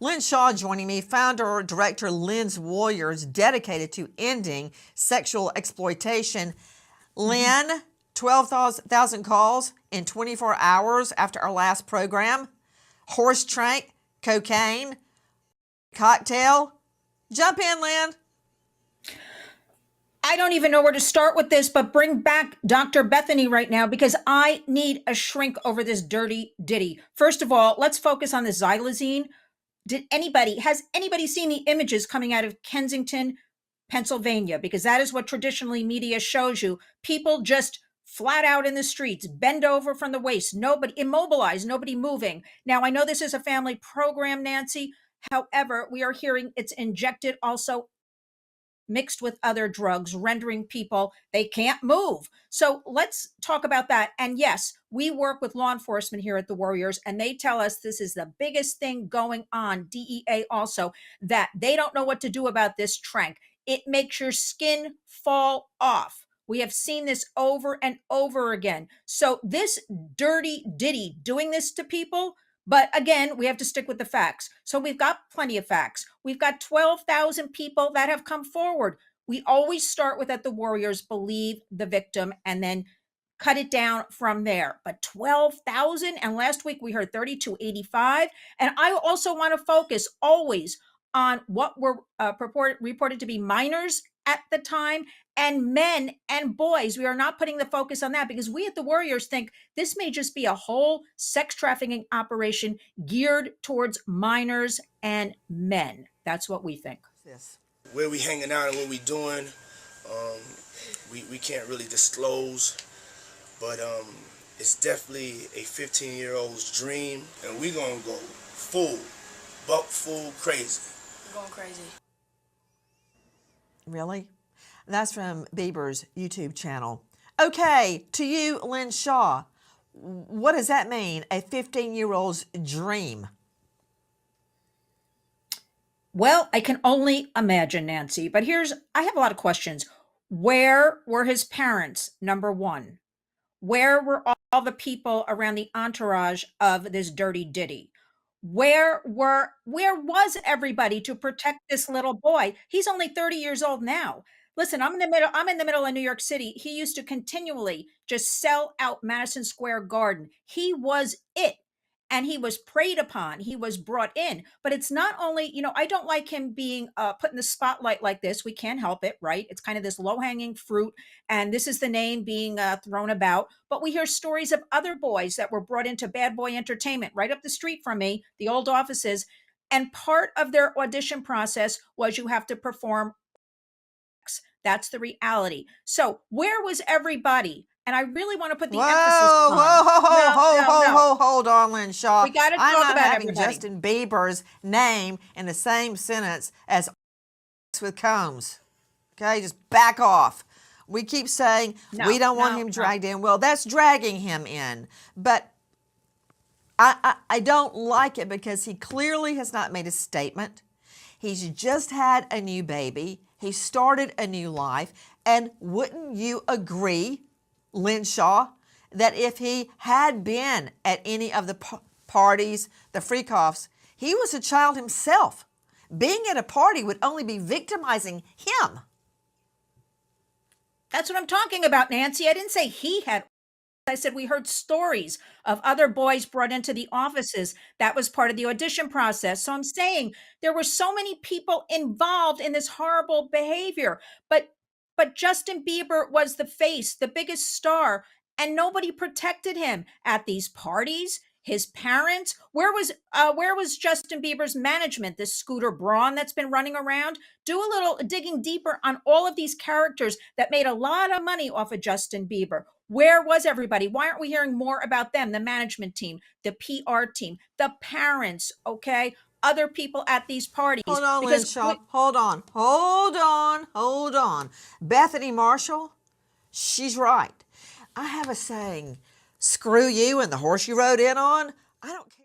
Lynn Shaw joining me, founder, director, Lynn's Warriors, dedicated to ending sexual exploitation. Lynn, 12,000 calls in 24 hours after our last program. Horse trank, cocaine, cocktail. Jump in, Lynn. I don't even know where to start with this, but bring back Dr. Bethany right now because I need a shrink over this dirty Diddy. First of all, let's focus on the xylazine. Has anybody seen the images coming out of Kensington, Pennsylvania? Because that is what traditionally media shows you. People just flat out in the streets, bend over from the waist, nobody immobilized, nobody moving. Now, I know this is a family program, Nancy. However, we are hearing it's injected also mixed with other drugs, rendering people, they can't move. So let's talk about that. And yes, we work with law enforcement here at the Warriors, and they tell us this is the biggest thing going on, DEA also, that they don't know what to do about this trank. It makes your skin fall off. We have seen this over and over again. So this dirty Diddy doing this to people, but again, we have to stick with the facts. So we've got plenty of facts. We've got 12,000 people that have come forward. We always start with at the Warriors, believe the victim, and then cut it down from there. But 12,000, and last week we heard 3,285. And I also want to focus always on what were reported to be minors at the time, and men and boys. We are not putting the focus on that because we at the Warriors think this may just be a whole sex trafficking operation geared towards minors and men. That's what we think. Yes. Where we hanging out and what we doing, we can't really disclose, but it's definitely a 15-year-old's dream, and we gonna go full crazy. We're going crazy. Really? That's from Bieber's YouTube channel. Okay, to you, Lynn Shaw, what does that mean, a 15-year-old's dream? Well, I can only imagine, Nancy, but I have a lot of questions. Where were his parents, number one? Where were all the people around the entourage of this dirty Diddy? Where was everybody to protect this little boy? He's only 30 years old now. Listen, I'm in the middle of New York City. He used to continually just sell out Madison Square Garden. He was it. And he was preyed upon. He was brought in. But it's not only, I don't like him being put in the spotlight like this. We can't help it, right? It's kind of this low-hanging fruit. And this is the name being thrown about. But we hear stories of other boys that were brought into Bad Boy Entertainment right up the street from me, the old offices. And part of their audition process was you have to perform. That's the reality. So where was everybody? And I really want to put the emphasis on. Hold on, Lynn Shaw. We got to I'm talk not about having everybody. Justin Bieber's name in the same sentence as with Combs. Okay, just back off. We keep saying we don't want him dragged in. Well, that's dragging him in. But I don't like it because he clearly has not made a statement. He's just had a new baby. He started a new life. And wouldn't you agree, Lynn Shaw, that if he had been at any of the parties, the freak-offs, he was a child himself. Being at a party would only be victimizing him. That's what I'm talking about, Nancy. I didn't say he had. I said we heard stories of other boys brought into the offices. That was part of the audition process. So I'm saying there were so many people involved in this horrible behavior. But Justin Bieber was the face, the biggest star, and nobody protected him at these parties. His parents, where was Justin Bieber's management? This Scooter Braun that's been running around. Do a little digging deeper on all of these characters that made a lot of money off of Justin Bieber. Where was everybody? Why aren't we hearing more about them? The management team, the PR team, the parents, okay? Other people at these parties. Hold on, Lynn Shaw. Hold on. Bethany Marshall, she's right. I have a saying, screw you and the horse you rode in on. I don't care.